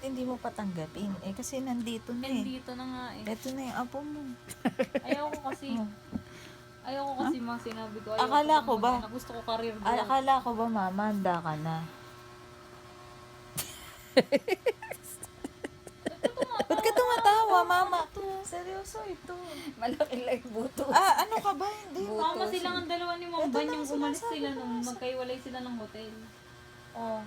bakit hindi mo patanggapin? Eh, kasi nandito na eh. Nandito na nga eh. Ito na yung apo mo. Ayaw ko kasi. Oh. Ayaw ko kasi mga sinabi ko. Ayaw Akala ko ba? mag-anak. Gusto ko career growth. Akala ko ba, mama, handa ka na? Ba't ka tumatawa, mama? Seryoso ito. Malaki lang yung buto. Ano ka ba? Hindi. Mama silang ang dalawa ni Ma'am Ito Ban na yung ang umalis sinasabi sila ko nung sa- magkaiwalay sila ng hotel. Oh.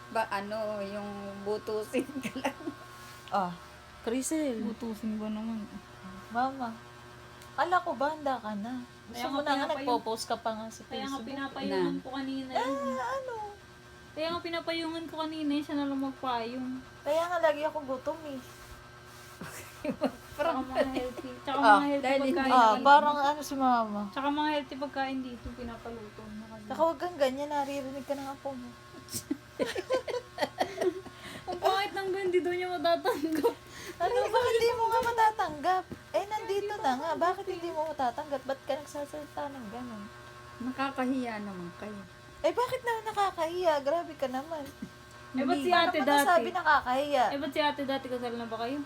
Ba ano, yung butusin ka lang. Ah, Crisel. Butusin ba naman? Mama. Akala ko ba, handa ka na? Gusto Kaya mo nga na nga, pinapayong- nagpo-post ka pa nga sa Kaya nga Facebook. pinapayungan ko kanina yun. Ano? Kaya nga pinapayungan ko kanina siya na lang magpayong. Kaya nga lagi ako gutom eh. Tsaka mga healthy. Tsaka Ah, mga healthy dahil pagkain. Parang ano si mama. Tsaka mga healthy pagkain dito pinapaluto. Saka huwag kang ganyan, naririnig ka ng apo mo. Ang pangit ng hindi daw niya matatanggap. Ano, bakit hindi mo nga matatanggap? Eh, nandito na nga. Bakit hindi mo matatanggap? Ba't ka nagsasalita ng gano'n? Nakakahiya naman kayo. Eh, bakit na nakakahiya? Grabe ka naman. Eh, ba't si Paano ate mo dati? nasabi nakakahiya? Eh, ba't si ate dati kasal na ba kayo?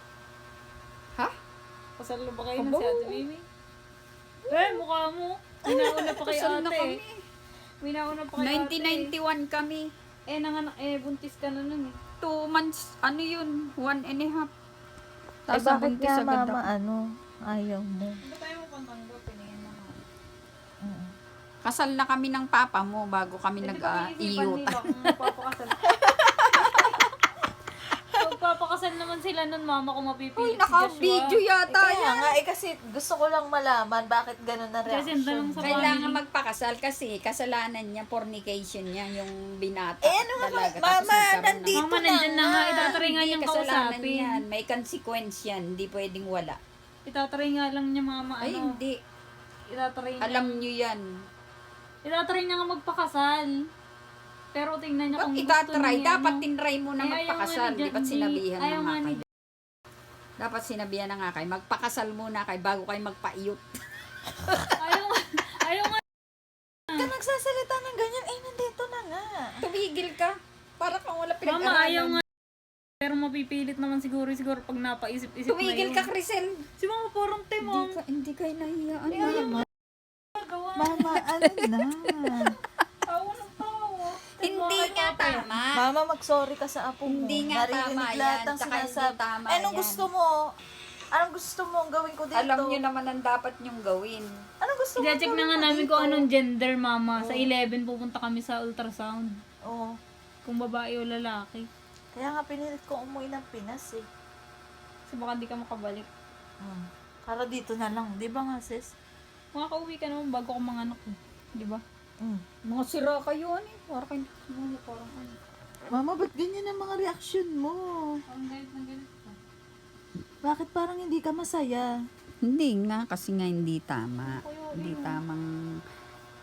Ha? Kasal na ba kayo na si ate Mimi? Eh, mukha mo. Minauna pa kay Kasal na ate. kami. Minauna pa kay ate. 1991 kami. Eh, buntis ka na nun eh. 2 months, ano yun, 1.5. Eh, Tapos bakit nabuntis nga, agad mama, ako. ayaw mo? Ano tayo mo pangtanggap? Pinayin na nga. Kasal na kami ng papa mo bago kami Eh, di ba iisipan nag-iyot. nila kung magpapakasal? Magpapakasal naman sila nun, mama, kung Uy, mapipilit si naka-video Joshua. yata Kaya yan. nga, kasi gusto ko lang malaman bakit gano'n na Kasi ang reaction. tanong sa Kailangan family. magpakasal kasi kasalanan niya, fornication niya, yung binata. Eh, ano nga, dalaga, tapos mama, nagkaroon ng- nandito Mama, nandyan na nga. Itatry nga Hindi, niyang kasalanan kausapin. yan. May consequence yan. Hindi pwedeng wala. Itatry nga lang niya, mama, Ay, ano. hindi. Itatry niya. Alam nyo yan. Itatry niya nga magpakasal. Pero tingnan niya Ba't kung gusto itatry? niya. Dapat tinry mo na Eh, ayaw nga magpakasal. ni Di ba't Jan- sinabihan ayaw na nga nga ni kayo? Dapat sinabihan na nga kayo. Magpakasal muna kayo bago kayo magpaiyot. Ayaw nga. Ka nagsasalita ng ganyan, eh, nandito na nga. Tumigil ka. Para kang wala Mama, pinag-aralan. ayaw nga. Pero mapipilit naman siguro pag napaisip-isip na Tumigil yun. ka, Crisel. Si mama parang timong. Hindi kayo nahiyaan. Mama, Gawa. mama, ano na? Tawa ng tawa. Hindi nga tama. Mama, mag-sorry ka sa apo mo. Hindi nga Narinig tama lahat yan. ng Tsaka hindi sinasabi. tama Eh, anong yan. gusto mo? Anong gusto mo ang gawin ko dito? Alam nyo naman ang dapat nyong gawin. Anong gusto mo? I-check na nga namin kung anong gender, mama. Sa 11 pupunta kami sa ultrasound. Oo. Kung babae o lalaki. Kaya nga pinilit ko umuwi ng Pinas eh. So baka di ka makabalik. Para dito na lang. Di ba nga, sis? Makakauwi ka naman bago ka manganak eh. Di ba? Mga sira kayo, ano eh. Parang ano. Mama, ba't ganyan ang mga reaction mo? Parang galit na galit ka. Bakit parang hindi ka masaya? Hindi nga, kasi nga hindi tama. Kuya, Hindi yun. tamang,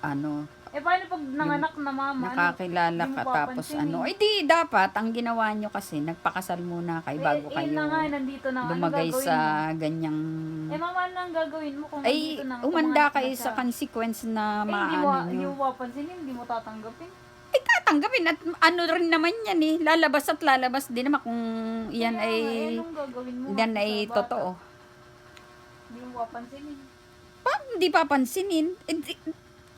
ano, Eh paano pag nanganak na mama? nakakilala Hindi mo ka tapos papansinin. ano. Eh di, dapat, ang ginawa nyo kasi, nagpakasal muna kayo bago eh, kayo yun na nga, nandito na. Ano lumagay gagawin sa mo? ganyang... Eh mama, ano ang gagawin mo kung Ay, nandito na? umanda tumanganak kayo na sa siya? consequence na Hindi maano mo nyo. papansinin, hindi mo tatanggapin. Ay, tatanggapin. At ano rin naman yan eh. Lalabas at lalabas din naman kung yan Kaya nga, ay... anong gagawin mo? yan sa ay bata? totoo. Hindi mo papansinin. Paano hindi papansinin? Eh,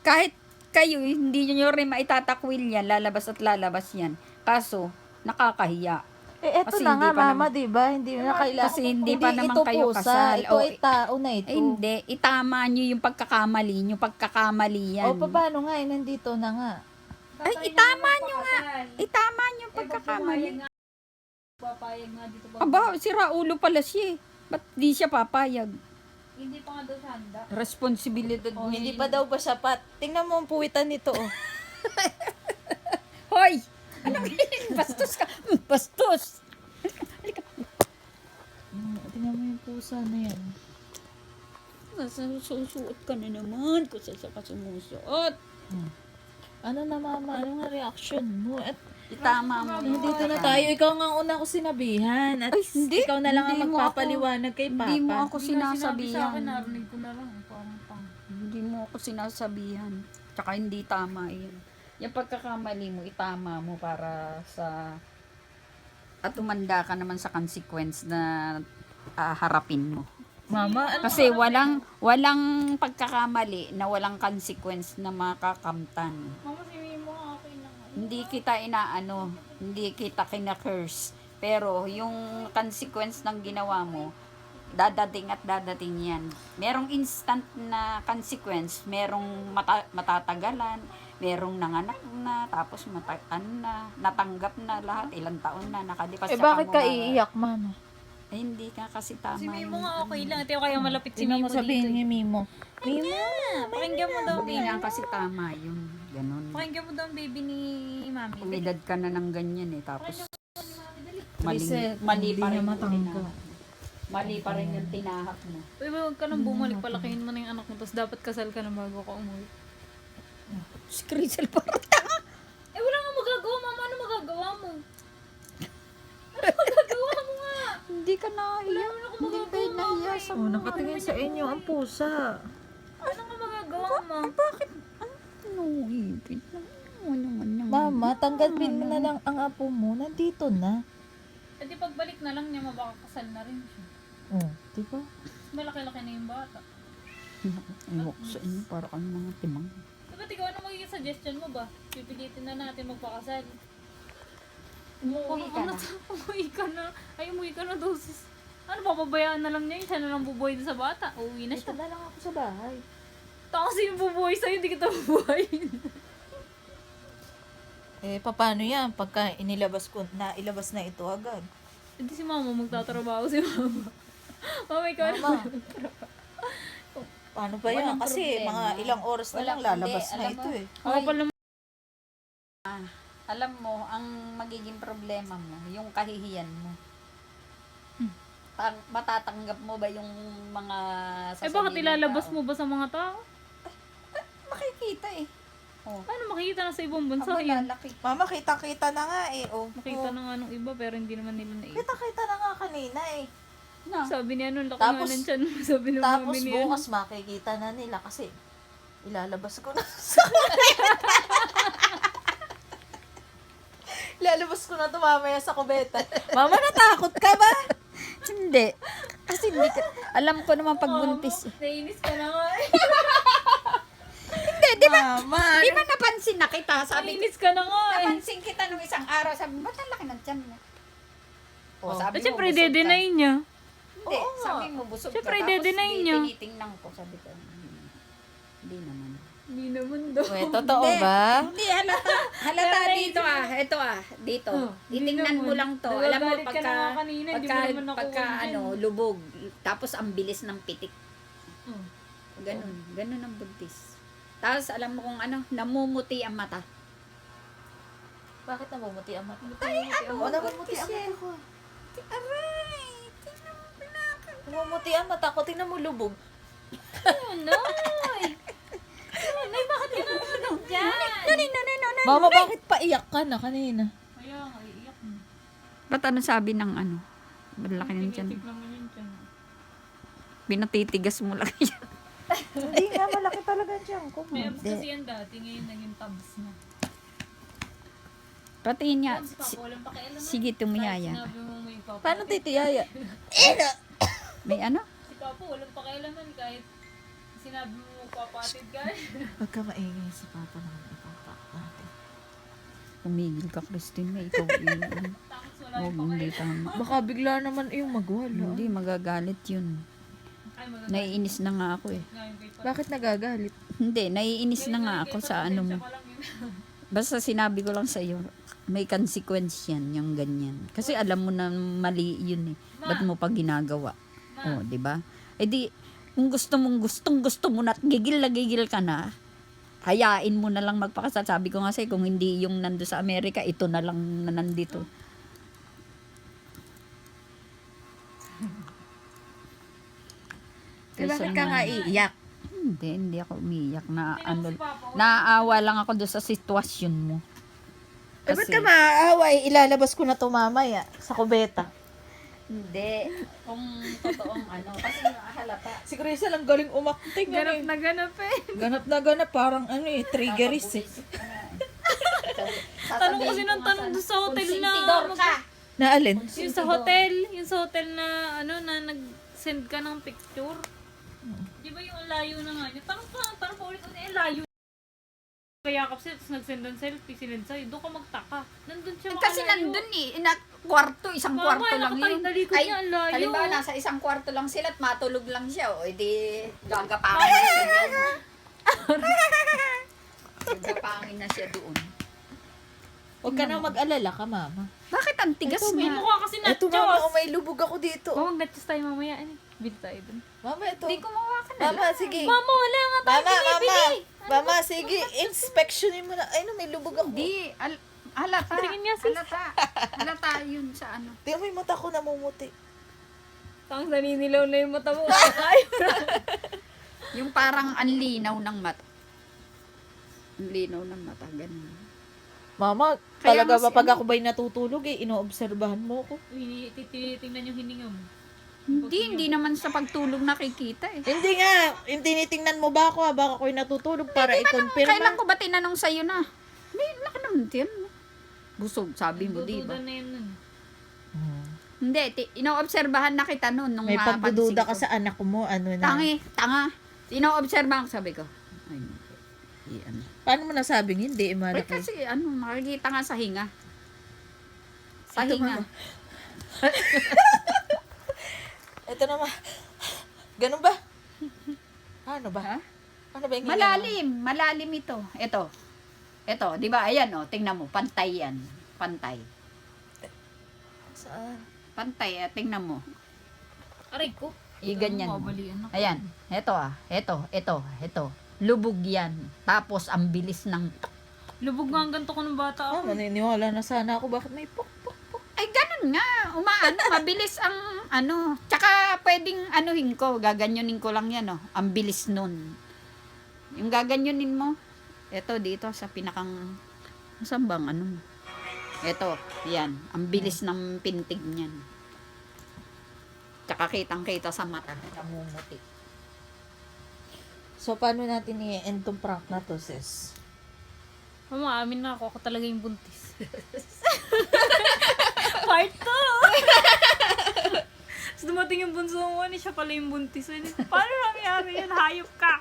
kahit kayo, hindi nyo rin maitatakwil yan. Lalabas at lalabas yan. Kaso, nakakahiya. Eh, eto Kasi na nga, hindi pa mama, di ba? Hindi na kailangan. Kasi hindi pa naman ito kayo pusa, kasal. Ito O, ay tao na ito. Eh, hindi. Itama nyo yung pagkakamali nyo. Pagkakamali yan. O, paano nga, eh, nandito na nga. Ay, itama nyo nga. Itama nyo yung pagkakamali. Papayag nga dito ba? Aba, si Raulo pala siya eh. Ba't di siya papayag? Hindi pa nga daw siya handa. Responsibilidad O, mo. hindi pa daw ba sapat? Tingnan mo ang puwitan nito, oh. Hoy! Anong bastos ka? Bastos! Tingnan mo yung pusa na yan. Susuot ka na naman kung saan ka sumusuot. Ano na, mama? Ano nga reaction mo? At Itama mo. nandito na tayo. Ikaw nga ang una ko sinabihan. At Ay, hindi. ikaw na lang ang Hindi mo magpapaliwanag kay Papa. Hindi mo ako Hindi nga sinabi sa akin, sinasabihan. narinig ko na lang. Parang pang. Hindi mo ako sinasabihan. Tsaka hindi tama yun. Yung pagkakamali mo, itama mo para sa At umanda ka naman sa consequence na harapin mo. Mama, ano? Kasi walang pagkakamali na walang consequence na makakamtan. Mama, si Mimo, okay na nga. Hindi kita inaano, hindi kita kina-curse. Pero yung consequence ng ginawa mo, dadating at dadating yan. Merong instant na consequence, merong matatagalan, merong nanganak na, tapos natanggap na lahat, ilang taon na, nakalipas. Eh, tsaka bakit mo ka ma- iiyak, mama? Eh, hindi ka kasi tama. Si Mimo yung- nga okay lang. Ito kaya malapit si Tingnan Mimo mo sabihin dito. ni Mimo. Mimo! Pakinggan mo daw, Hindi nga kasi tama yun. Ganun. Pakinggan mo daw ang baby ni Mami. Umidad ka na ng ganyan eh, tapos mali Reset, pa hindi rin na yung matanggap. tinahak. Mali pa rin yung tinahak mo. Uy, huwag ka nang bumalik. Palakihin mo na yung anak mo. Tapos dapat kasal ka na bago ka umuwi. Si Crystal parang Eh, wala nga magagawa, Mama. Ano magagawa mo? Ano magagawa mo nga? hindi ka nahiya. Hindi ka nahiya sa Oh, nakatingin sa inyo ang pusa. Ano nga magagawa mo? bakit? Ano, ipit na. Ano. Mama, tanggapin mo na lang ang apo mo. Nandito na. Eh, di pagbalik na lang niya, mabakakasal na rin siya. Oh, di ba? Malaki-laki na yung bata. Iwak sa inyo, para kang mga timang. Diba, ikaw, ano magiging suggestion mo ba? Pipilitin na natin magpakasal. Umuwi ka na. Umuwi ka na. Ay, umuwi ka na dosis. Ano, papabayaan na lang niya yun. Siya na lang bubuhay doon sa bata. Uuwi na Ito siya. na lang ako sa bahay. Taka kasi yung bubuhay sa'yo, hindi kita bubuhayin. Eh, paano yan? Pagka ilabas na ito agad. Hindi si Mama, magtatrabaho si Mama. Mama, ikaw na. Mama. Paano ba yan? Walang Kasi problema. mga ilang oras na lang Walang- lalabas hindi, na alam ito mo. eh. Ako pala Alam mo, ang magiging problema mo, yung kahihiyan mo. Matatanggap mo ba yung mga Eh, sasabihin bakit ng ilalabas tao? mo ba sa mga tao? Makikita eh. Oh. Ano, makikita na sa ibang bansa Aba, yun. lalaki. Mama, kita-kita na nga eh. Oh, Makita na nga nung iba, pero hindi naman nila naisip. Kita-kita na nga kanina eh. Na. Sabi niya, ano, laki Tapos- nga ng tiyan mo. Sabi ng Tapos mami niya. bukas makikita na nila kasi ilalabas ko na Ilalabas ko na ito mamaya sa kubeta. Mama, natakot ka ba? Hindi. Kasi hindi ka, alam ko naman pagbuntis. Nainis ka na nga eh. Hindi, di ba? Mama, Di ba napansin na kita? Sabi ko, Nainis ka na nga eh. napansin kita nung isang araw. Sabi mo, ba't ang laki ng tiyan mo? O, Oh. sabi At syempre, busog ka. de-deny niya. Hindi, Oo nga. sabi mo busog Syempre, ka. Tapos de-deny niya. tinitingnan ko. Sabi ko, hindi naman. Hindi naman daw. Wait, totoo ba? Hindi, halata. Halata Pero dito ah. Ito ah. Dito. Oh, hindi Titingnan mo naman. lang to. Alam mo, Nagagalit ka na nga kanina, hindi mo naman nakuha pagka dyan. ano, lubog. Tapos ang bilis ng pitik. Hmm. Ganun ang buntis. Tapos alam mo kung ano, namumuti ang mata. Bakit namumuti ang mata? Ay, ano? O, namumuti ang mata ko. Aray! Tingnan mo pinaka. Namumuti ang mata ko. Tingnan mo lubog. Ano? Nay, bakit ka naman dyan? Mama, bakit paiyak ka na kanina? Kaya nga, iiyak mo. Ba't ano sabi ng ano? Malaki ng tiyan. Tinitik naman yun dyan. Pinatitigas mo lang yan. Hindi nga, malaki talaga dyan ko. May abs kasi yan dati, ngayon naging tabs na. Patingin niya. Si Papa, walang pakialam. Sige, tumiyaya. Sinabi mo may papa. Paano titiyaya? May ano? Si Papa, walang pakialaman kahit sinabi mo magpapatid ka. Huwag ka maingay si Papa naman ipapak natin. Umigil ka, Christine. May ikaw yun. Tapos wala Oh, yung hindi pakialam. tama. Baka bigla naman yung magwala. Hindi, magagalit yun. Ay, magagalit Naiinis na nga ako eh. nga yung kay Papa. Bakit nagagalit? Hindi, naiinis na nga ako sa ano mo. Siya pa lang yun. Basta sinabi ko lang sa iyo, may consequence yan, yung ganyan. Kasi alam mo na mali yun eh. Ba't mo pa ginagawa? Oh, di ba? Eh di, kung gusto mo na at gigil na gigil ka na, hayain mo na lang magpakasal. Sabi ko nga sa'yo, kung hindi yung nando sa Amerika, ito na lang na nandito. Eh, bakit ka nga iiyak? Hindi ako umiyak na Tingnan mo ano. si Papa, Naaawa lang ako doon sa sitwasyon mo. Eh, ba't ka maaaway? Ilalabas ko na to mamaya sa kubeta. Hindi. Kung totoong ano. Kasi halata. Si Crystal ang galing umakting. ganap na ganap eh. Ganap na ganap. Parang ano eh, triggeris eh. Tanong kasi ng tanong doon sa hotel na. Konsentidor ka. Naalin? Yung sa hotel na, ano, na nag-send ka ng picture. Di ba yung layo na nga niya? Parang pa ulit-ulit, layo. Kaya kapsi, tapos nag-send ng selfie, sinend sa'yo. Doon ka magtaka. Nandun siya Kasi makalayo. nandun isang Mama, kwarto lang nakatayo, yun. talikod niya, ang layo. halimbawa nasa isang kwarto lang sila at matulog lang siya, o edi gagapangin na siya doon. Gagapangin na siya doon. Huwag ka na mag-alala ka, mama. Bakit ang tigas May nga? mukha kasi Ito, nachos. mama, may lubog ako dito. Oh, mag-nachos tayo mamaya. Ano? Bili tayo dun. Mama, ito. Hindi kumawa ka na. Mama, sige. Mama, wala nga tayo binibili. Mama, sige. Inspectionin mo na. Ay, no, may lubog ako. Hindi, halata. Tingin niya, sis. Halata yun sa ano. Tingnan mo yung mata ko namumuti. Tang naninilaw na yung mata mo. Yung parang anlinaw ng mata. Anlinaw ng mata, ganun. Mama, Kaya talaga mas- ba pag ako ba'y natutulog inoobserbahan mo ko? Tinitingnan yung hininga mo. Hindi naman sa pagtulog nakikita eh. Hindi nga. Yung tinitingnan mo ba ako baka ako'y natutulog para i-confirm. Kailan ko ba tinanong sa'yo na? May laki naman yan. Busog, sabi mo, di ba? Dududa na yun nun. Hindi, inoobserbahan na kita noon nung May mapansin pagdududa ka ko. sa anak mo, ano na. Tanga. Inoobserbahan ko, sabi ko. Ay, ano. Paano mo nasabing hindi, Ay, Malaki? kasi makikita nga sa hinga. Sa Ito, hinga. mama. Ito naman. Ganun ba? Ano ba? Ha? Ano ba yung hinga mo? Malalim ito. Ito, di ba? Ayan, tingnan mo, pantay yan. Pantay. Saan? Pantay, tingnan mo. Aray ko. Ganyan. Mabalian ako. Ayan, ito. Lubog yan. Tapos, ang bilis ng... Lubog nga ang ganito ko ng bata Ah, ako. maniniwala na sana ako. Bakit may pok? Ay, ganun nga. Mabilis ang ano. Tsaka, pwedeng anuhin ko. Gaganyonin ko lang yan, Ang bilis nun. Yung gaganyonin mo. Ito, dito, sa pinakang... Saan bang ano? Ito, yan. Ang bilis ng pintig niyan. Tsaka kitang-kita sa mata. Namumuti. So, paano natin i-end tong prank na to, sis? Mama, amin na ako. Ako talaga yung buntis. Part 2! Tapos dumating yung bunso mo, siya pala yung buntis. Paano nangyari yun? Hayop ka!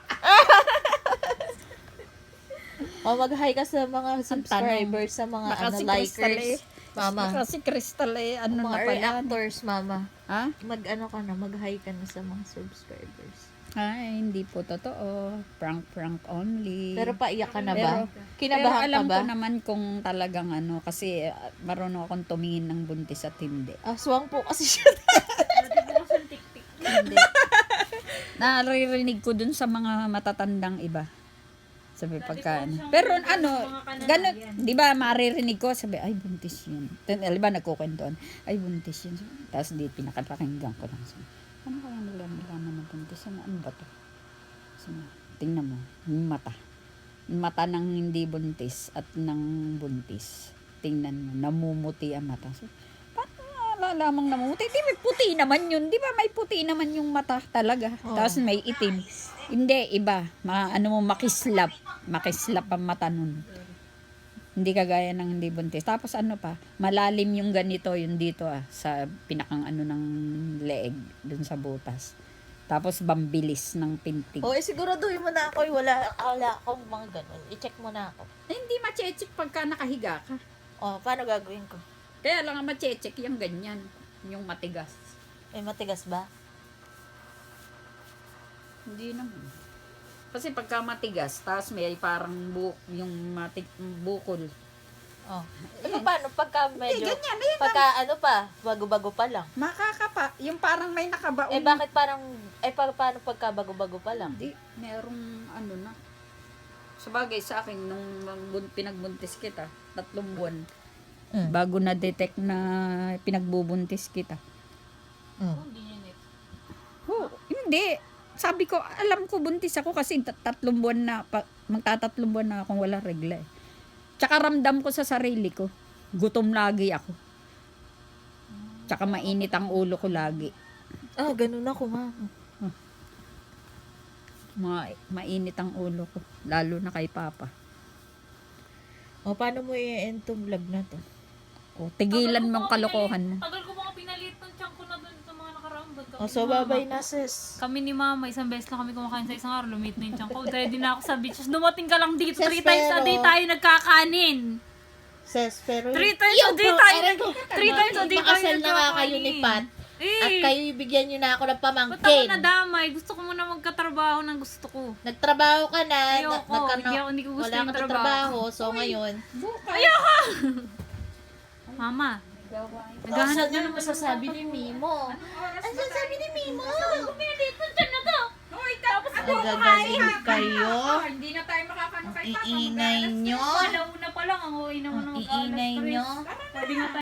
O, mag-hi ka sa mga subscribers, sa mga Baka si likers. Crystal Mama. Kasi Crystal ano Mga na early pala. actors, mama. Ha? Mag-ano ka na, mag-hi ka na sa mga subscribers. Ay, hindi po totoo. Prank only. Pero paiyak ka na Pero- ba? Kinabahan alam ka ba? ko naman kung talagang kasi marunong akong tumingin ng buntis at hindi. Aswang po kasi siya. Hindi. Naririnig ko dun sa mga matatandang iba. Sabi pagka pero ganun, di ba maririnig ko, sabi, ay buntis yun. Di ba nagkukwentuhan, ay buntis yun. Tapos di pinakapakinggan ko lang. Sabi, ano kaya nalaman na buntis? Ano ba to? Sabi, tingnan mo, yung mata. Yung mata ng hindi buntis at ng buntis. Tingnan mo, namumuti ang mata. So, paano lalamang namumuti? Di may puti naman yun. Di ba may puti naman yung mata talaga. Oh. Tapos may itim. Hindi, iba. Makislap. Makislap ang mata nun. Hindi kagaya ng hindi buntis. Tapos malalim yung ganito, yung dito sa pinakang ng leeg, dun sa butas. Tapos bambilis ng pintig. O, siguraduhin mo na ako. Wala akong mga ganun. I-check mo na ako. Hindi ma-check pagka nakahiga ka. O, paano gagawin ko? Kaya lang ma-check yung ganyan, yung matigas. May matigas ba? Hindi naman. Kasi pagka matigas, tapos may parang yung bukol. Oh. Ano paano? Pagka medyo... ganyan, ayun Pagka bago-bago pa lang. Makakapa, yung parang may nakabaon. Bakit parang... paano pagka bago-bago pa lang? Hindi, merong na. Sabagay sa akin, nung pinagbuntis kita, 3 buwan, bago na-detect na pinagbubuntis kita. Hindi. Sabi ko, alam ko buntis ako kasi 3 buwan na, magta-3 buwan na akong wala regla eh. Tsaka ramdam ko sa sarili ko, gutom lagi ako. Tsaka mainit ang ulo ko lagi. Ganun ako, mama. Mainit ang ulo ko, lalo na kay Papa. O, paano mo i-end tong vlog na to? O, tigilan mong kalokohan na. Tagal ko mga pinalit ng tiyan ko na doon sa mga nakaraang bag. O, so babay na sis. Kami ni mama, isang beses lang kami kumakain sa isang araw, lumit na yung tiyan ko. Ready na ako sa beaches. Dumating ka lang dito, 3 Sis, times a pero- day tayo nagkakanin. Sis, pero... 3 times a day tayo. 3 times a day tayo Makasal na nga kayo ni Pat. At kayo ibigyan nyo na ako ng Ba't ako pamangkin. nadamay? Gusto ko muna magkatrabaho ng gusto ko. Nagtrabaho ka na. Ayoko, hindi ko gusto wala yung kang trabaho. trabaho. So ngayon, Mama, naghahanap na naman masasabi ni Mimo. Ano sasabi ni Mimo? Nagagaling kayo. Hindi na tayo makakano Ang iingay nyo. Alauna pa lang, ang uwi naman ng Ang iingay nyo. Pwede nga tayo